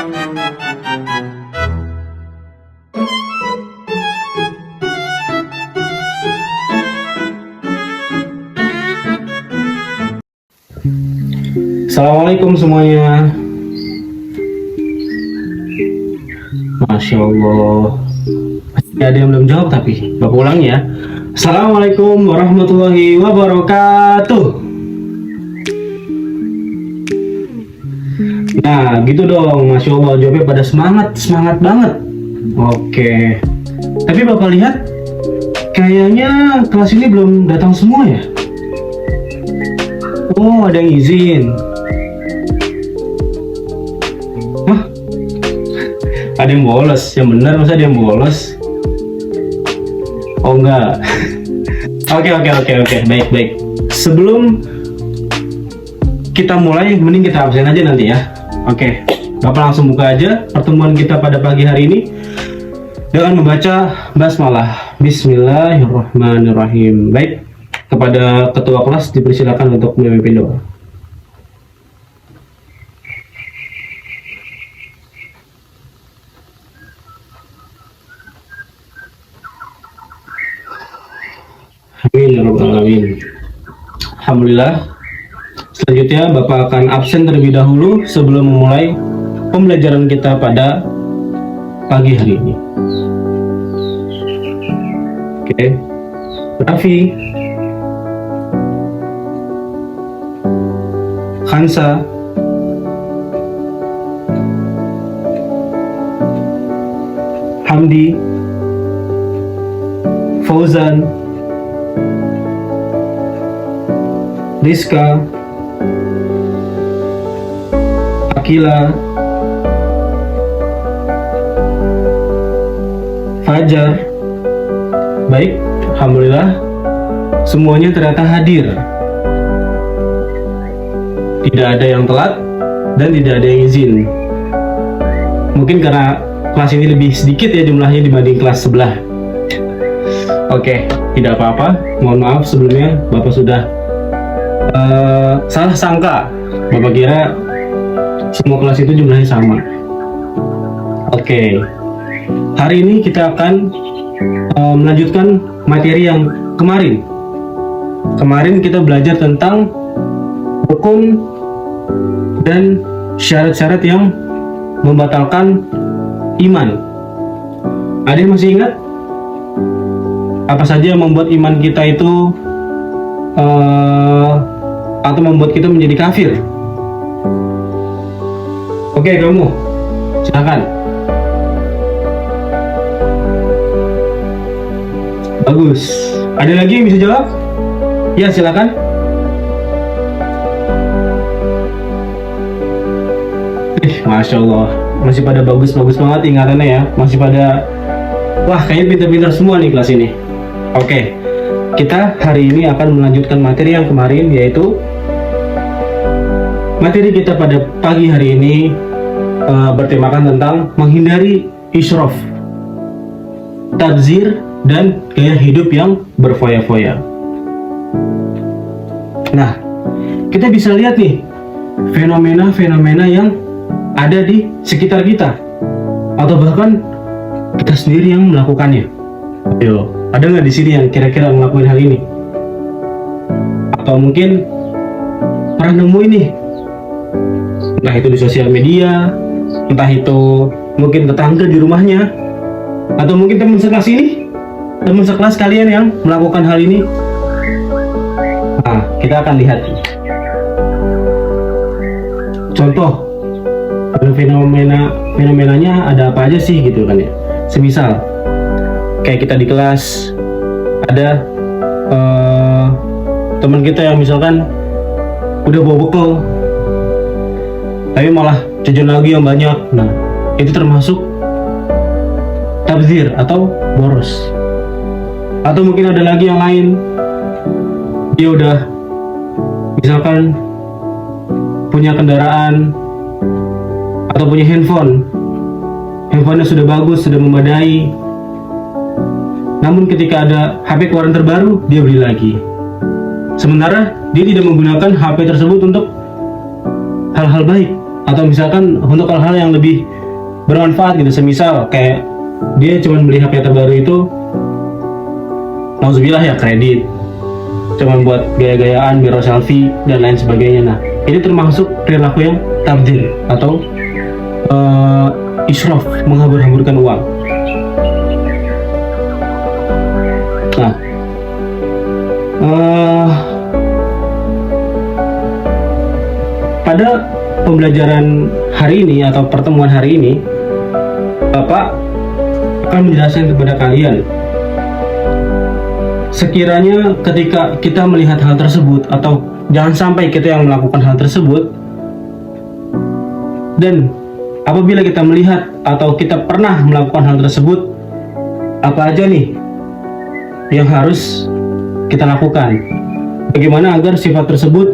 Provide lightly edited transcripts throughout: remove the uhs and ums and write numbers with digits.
Assalamualaikum semuanya. Masya Allah. Pasti ada yang belum jawab tapi Bapak ulang ya. Assalamualaikum warahmatullahi wabarakatuh. Nah gitu dong, Masya Allah, jawabnya pada semangat banget. Oke. Tapi Bapak lihat kayaknya kelas ini belum datang semua ya. Oh, ada yang izin. Hah? Ada yang bolos? Yang benar, masa ada yang bolos? Oh enggak. Oke. Baik. Sebelum kita mulai, mending kita absen aja nanti ya. Oke. Bapak langsung buka aja pertemuan kita pada pagi hari ini dengan membaca basmalah. Bismillahirrahmanirrahim. Baik. Kepada ketua kelas dipersilakan untuk memimpin doa. Amin ya rabbal alamin. Alhamdulillah. Selanjutnya Bapak akan absen terlebih dahulu sebelum memulai pembelajaran kita pada pagi hari ini. Oke. Raffi, Hansa, Hamdi, Fauzan, Rizka, Akila, Fajar. Baik, alhamdulillah semuanya ternyata hadir. Tidak ada yang telat dan tidak ada yang izin. Mungkin karena kelas ini lebih sedikit ya jumlahnya dibanding kelas sebelah. Oke, tidak apa-apa. Mohon maaf sebelumnya, Bapak sudah salah sangka. Bapak kira semua kelas itu jumlahnya sama. Oke, hari ini kita akan melanjutkan materi yang kemarin. Kemarin kita belajar tentang rukun dan syarat-syarat yang membatalkan iman. Ada yang masih ingat? Apa saja yang membuat iman kita itu atau membuat kita menjadi kafir? Oke, kamu silakan. Bagus. Ada lagi yang bisa jawab? Ya, silakan. Masya Allah, masih pada bagus-bagus banget ingatannya ya. Masih pada, wah kayaknya pintar-pintar semua nih kelas ini. Oke, kita hari ini akan melanjutkan materi yang kemarin, yaitu materi kita pada pagi hari ini bertemakan tentang menghindari israf, tabzir, dan gaya hidup yang berfoya-foya. Nah, kita bisa lihat nih fenomena-fenomena yang ada di sekitar kita, atau bahkan kita sendiri yang melakukannya. Yo, ada nggak di sini yang kira-kira ngelakuin hal ini? Atau mungkin pernah nemu ini, entah itu di sosial media, entah itu mungkin tetangga di rumahnya, atau mungkin teman sekelas ini, teman sekelas kalian yang melakukan hal ini. Nah, kita akan lihat contoh fenomenanya ada apa aja sih gitu kan ya. Semisal kayak kita di kelas ada teman kita yang misalkan udah bawa bekal tapi malah jajan lagi yang banyak. Nah, itu termasuk tabzir atau boros. Atau mungkin ada lagi yang lain, dia udah misalkan punya kendaraan atau punya handphonenya sudah bagus, sudah memadai, namun ketika ada HP keluaran terbaru, dia beli lagi. Sementara dia tidak menggunakan HP tersebut untuk hal-hal baik, atau misalkan untuk hal-hal yang lebih bermanfaat gitu, semisal kayak dia cuma beli HP terbaru itu, nauzubillah ya, kredit, cuma buat gaya-gayaan, biro selfie dan lain sebagainya. Nah, ini termasuk perilaku yang tabdzir atau israf, menghambur-hamburkan uang. Nah, pada pembelajaran hari ini atau pertemuan hari ini, Bapak akan menjelaskan kepada kalian, sekiranya ketika kita melihat hal tersebut, atau jangan sampai kita yang melakukan hal tersebut, dan apabila kita melihat atau kita pernah melakukan hal tersebut, apa aja nih yang harus kita lakukan? Bagaimana agar sifat tersebut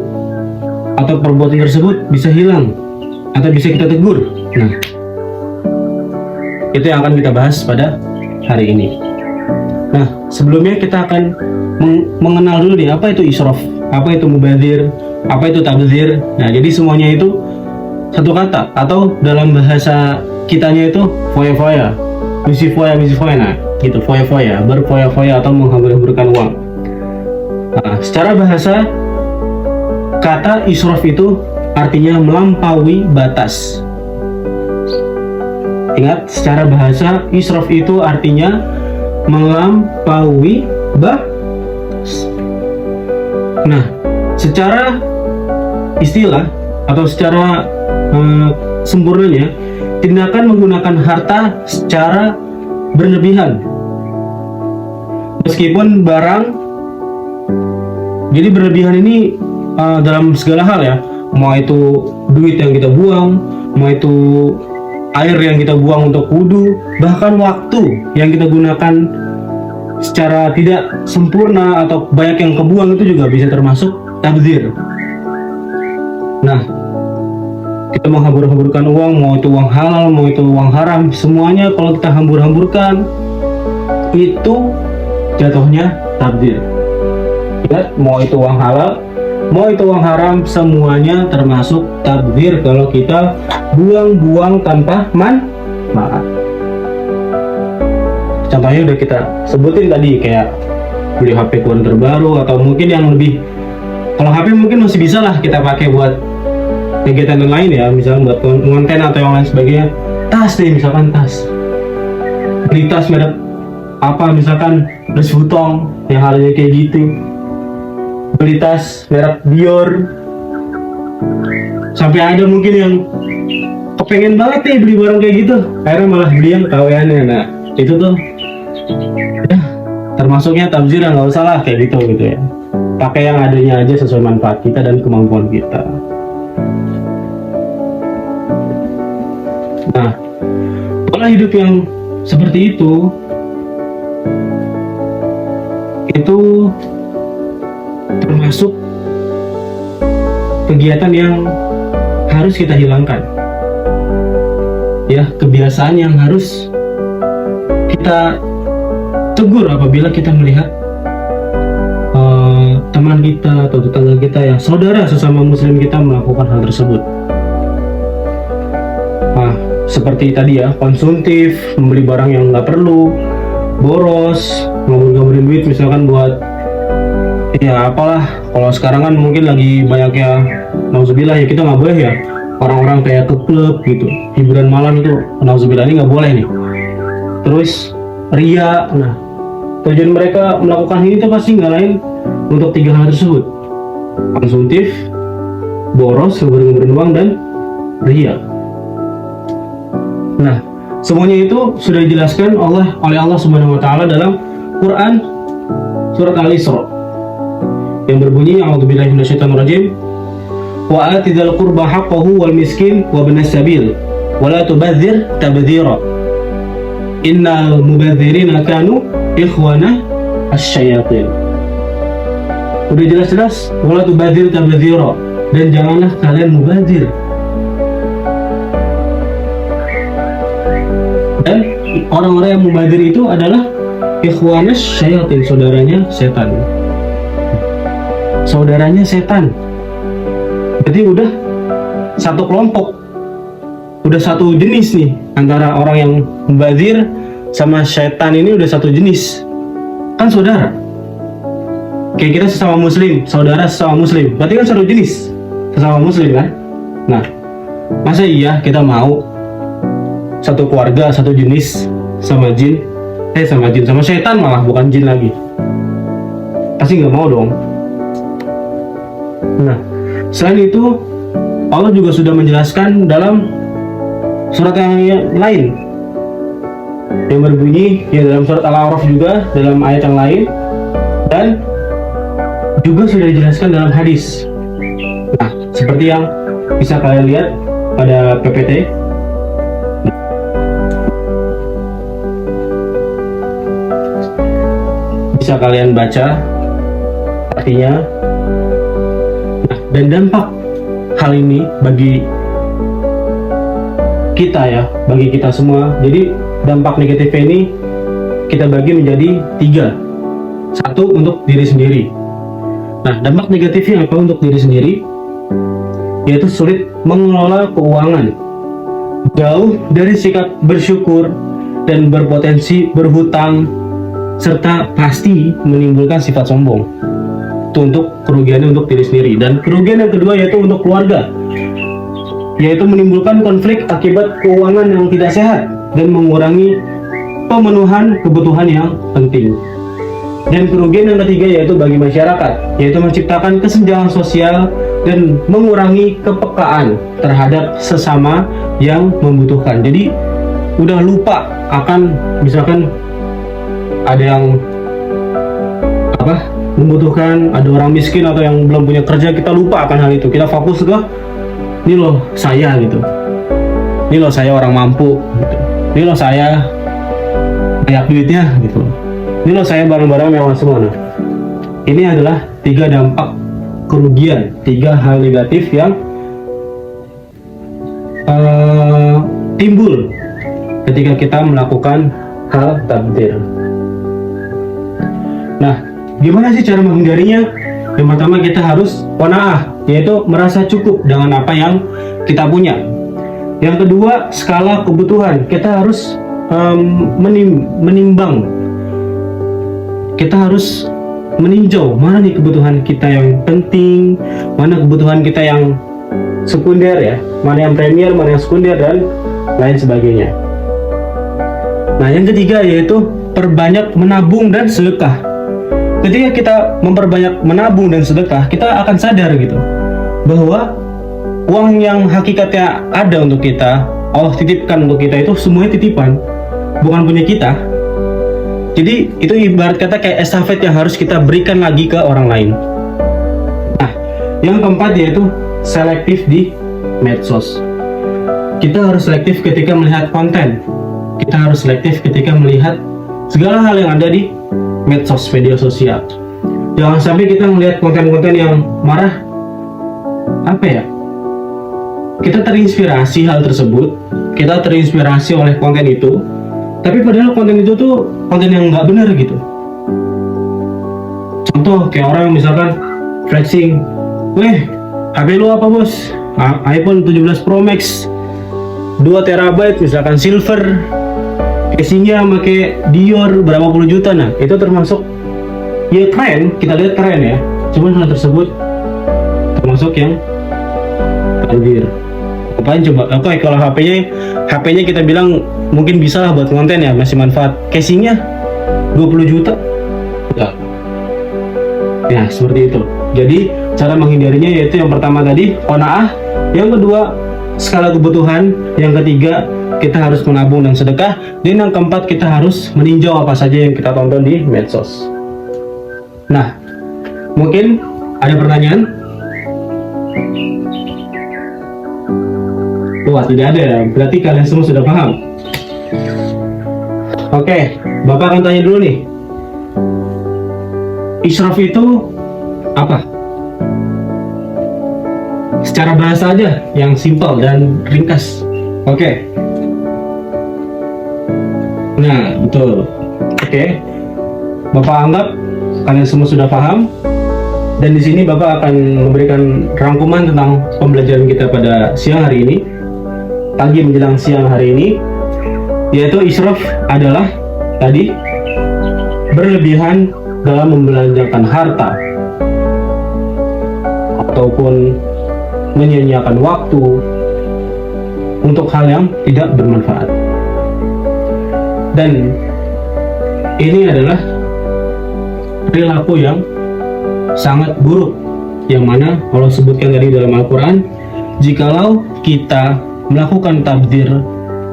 atau perbuatan tersebut bisa hilang atau bisa kita tegur? Nah, itu yang akan kita bahas pada hari ini. Nah, sebelumnya kita akan mengenal dulu nih, apa itu israf, apa itu mubadzir, apa itu tabdzir. Nah, jadi semuanya itu satu kata, atau dalam bahasa kitanya itu foya-foya, misi-foya, nah gitu, foya-foya, berfoya-foya atau menghambur-hamburkan uang. Nah, secara bahasa, kata israf itu artinya melampaui batas. Ingat, secara bahasa israf itu artinya melampaui batas. Nah, secara istilah atau secara sempurnanya, tindakan menggunakan harta secara berlebihan, meskipun barang. Jadi berlebihan ini dalam segala hal ya, mau itu duit yang kita buang, mau itu air yang kita buang untuk wudhu, bahkan waktu yang kita gunakan secara tidak sempurna atau banyak yang kebuang, itu juga bisa termasuk tabdzir. Nah, kita menghambur-hamburkan uang, mau itu uang halal, mau itu uang haram, semuanya kalau kita hambur-hamburkan, itu jatuhnya tabdzir. Ingat, mau itu uang halal, mau itu uang haram, semuanya termasuk tabdzir kalau kita buang-buang tanpa manfaat. Contohnya udah kita sebutin tadi, kayak beli HP keluaran terbaru, atau mungkin yang lebih, kalau HP mungkin masih bisa lah kita pakai buat kegiatan yang lain ya, misalnya buat konten atau yang lain sebagainya. Tas nih, misalkan tas, beli tas merek apa, misalkan Louis Vuitton yang harganya kayak gitu, beli tas merek Dior, sampai ada mungkin yang kepengen banget nih beli barang kayak gitu, akhirnya malah beli yang KW-annya. Nah, itu tuh ya termasuknya tabdzir, nggak usah lah kayak gitu ya. Pakai yang adanya aja sesuai manfaat kita dan kemampuan kita. Nah, pola hidup yang seperti itu termasuk kegiatan yang harus kita hilangkan. Ya, kebiasaan yang harus kita tegur apabila kita melihat teman kita atau tetangga kita, yang saudara sesama muslim kita melakukan hal tersebut. Nah, seperti tadi ya, konsumtif, membeli barang yang nggak perlu, boros, ngabur-ngaburin duit misalkan buat ya apalah. Kalau sekarang kan mungkin lagi banyak ya, nauzubillah ya, kita nggak boleh ya, orang-orang kayak ke klub gitu, hiburan malam itu nauzubillah ini nggak boleh nih. Terus ria. Nah, tujuan mereka melakukan ini tuh pasti nggak lain untuk tiga hal tersebut: konsumtif, boros, ngabur-ngaburin uang, dan ria. Nah, semuanya itu sudah dijelaskan oleh Allah Subhanahu wa taala dalam Quran surat Al-Isra yang berbunyi, a'udzubillahi minasyaitonirrajim, wa atidzal qurba haqqahu wal miskin wa ibnas sabil wa la tubadzir tabdzira innal mubadzirina kanu ikhwana asyayatin. Udah jelas-jelas wa la tubadzir tabdzira, dan janganlah kalian mubadzir. Dan orang-orang yang mubadzir itu adalah ikhwanas syayatin, saudaranya setan. Saudaranya setan. Berarti udah satu kelompok udah satu jenis nih, antara orang yang mubazir sama syaitan ini udah satu jenis. Kan saudara. Kayak kita sesama muslim, saudara sesama muslim, berarti kan satu jenis, sesama muslim kan. Nah, masa iya kita mau satu keluarga, satu jenis sama jin, sama syaitan, malah bukan jin lagi? Pasti nggak mau dong. Nah, selain itu Allah juga sudah menjelaskan dalam surat yang lain yang berbunyi, ya dalam surat Al-A'raf juga, dalam ayat yang lain, dan juga sudah dijelaskan dalam hadis. Nah, seperti yang bisa kalian lihat pada PPT. Bisa kalian baca artinya. Nah, dan dampak hal ini bagi kita ya, bagi kita semua. Jadi dampak negatifnya ini kita bagi menjadi 3. Satu, untuk diri sendiri. Nah, dampak negatifnya apa untuk diri sendiri? Yaitu sulit mengelola keuangan, jauh dari sikap bersyukur, dan berpotensi berhutang, serta pasti menimbulkan sifat sombong. Itu untuk kerugiannya untuk diri sendiri. Dan kerugian yang kedua yaitu untuk keluarga, yaitu menimbulkan konflik akibat keuangan yang tidak sehat dan mengurangi pemenuhan kebutuhan yang penting. Dan kerugian yang ketiga yaitu bagi masyarakat, yaitu menciptakan kesenjangan sosial dan mengurangi kepekaan terhadap sesama yang membutuhkan. Jadi udah lupa akan, misalkan ada yang membutuhkan, ada orang miskin atau yang belum punya kerja, kita lupa akan hal itu. Kita fokus ke ini loh saya gitu, ini loh saya orang mampu gitu, ini loh saya banyak duitnya gitu, ini loh saya barang-barang mewah semua. Nah, ini adalah 3 dampak kerugian, 3 hal negatif yang timbul ketika kita melakukan hal tabdzir. Nah, gimana sih cara menghindarinya? Yang pertama, kita harus qanaah, yaitu merasa cukup dengan apa yang kita punya. Yang kedua, skala kebutuhan. Kita harus menimbang. Kita harus meninjau mana nih kebutuhan kita yang penting, mana kebutuhan kita yang sekunder ya, mana yang premier, mana yang sekunder, dan lain sebagainya. Nah, yang ketiga yaitu perbanyak menabung dan sedekah. Ketika kita memperbanyak menabung dan sedekah, kita akan sadar gitu bahwa uang yang hakikatnya ada untuk kita, Allah titipkan untuk kita, itu semuanya titipan, bukan punya kita. Jadi itu ibarat kata kayak estafet yang harus kita berikan lagi ke orang lain. Nah, yang keempat yaitu selektif di medsos. Kita harus selektif ketika melihat konten. Kita harus selektif ketika melihat segala hal yang ada di medsos, media sosial. Jangan sampai kita melihat konten-konten yang marah, kita terinspirasi hal tersebut, kita terinspirasi oleh konten itu, tapi padahal konten itu tuh konten yang nggak benar gitu. Contoh kayak orang yang misalkan flexing, HP lu apa bos? iPhone 17 Pro Max 2 TB misalkan silver, casingnya pakai Dior berapa puluh juta. Nah, itu termasuk ya keren, kita lihat keren ya, cuman hal tersebut termasuk yang tabdzir. Apain coba? Oke, kalau HP-nya kita bilang mungkin bisa lah buat konten ya, masih manfaat. Casingnya 20 juta. Ya, seperti itu. Jadi, cara menghindarinya yaitu yang pertama tadi, qanaah, yang kedua, skala kebutuhan, yang ketiga, kita harus menabung dan sedekah, dan yang keempat, kita harus meninjau apa saja yang kita tonton di medsos. Nah, mungkin ada pertanyaan? Wah, tidak ada. Berarti kalian semua sudah paham. Oke, Bapak akan tanya dulu nih. Israf itu apa? Secara bahasa aja, yang simpel dan ringkas. Oke. Nah, betul. Oke. Bapak anggap kalian semua sudah paham. Dan di sini Bapak akan memberikan rangkuman tentang pembelajaran kita pada siang hari ini. pagi menjelang siang hari ini, yaitu israf adalah tadi berlebihan dalam membelanjakan harta ataupun menyia-nyiakan waktu untuk hal yang tidak bermanfaat. Dan ini adalah perilaku yang sangat buruk, yang mana Allah sebutkan tadi dalam Al-Quran, jikalau kita melakukan tabdzir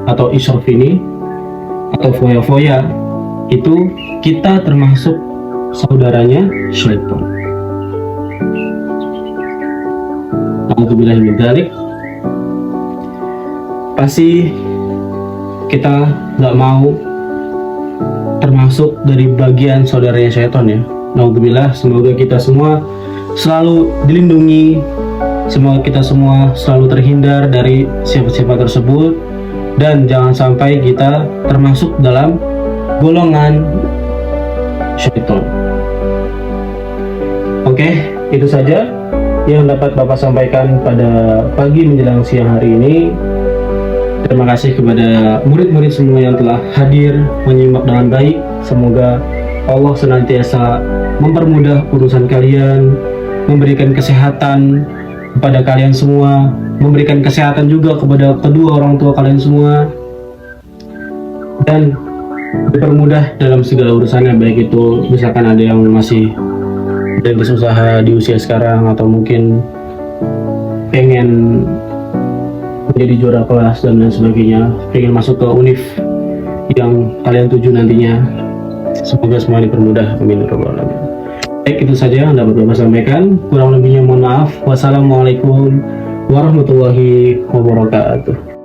atau israf ini atau foya-foya, itu kita termasuk saudaranya syaitan. Alhamdulillah min dzalik. Pasti kita nggak mau termasuk dari bagian saudaranya syaitan ya. Alhamdulillah, semoga kita semua selalu dilindungi, semoga kita semua selalu terhindar dari sifat-sifat tersebut, dan jangan sampai kita termasuk dalam golongan syaitan. Oke, itu saja yang dapat Bapak sampaikan pada pagi menjelang siang hari ini. Terima kasih kepada murid-murid semua yang telah hadir menyimak dengan baik. Semoga Allah senantiasa mempermudah urusan kalian, memberikan kesehatan kepada kalian semua, memberikan kesehatan juga kepada kedua orang tua kalian semua, dan dipermudah dalam segala urusannya, baik itu misalkan ada yang masih berusaha di usia sekarang atau mungkin pengen menjadi juara kelas dan lain sebagainya, pengen masuk ke univ yang kalian tuju nantinya. Semoga semua dipermudah, amin ya rabbal alamin. Baik, itu saja yang dapat Bapak sampaikan, kurang lebihnya mohon maaf. Wassalamualaikum warahmatullahi wabarakatuh.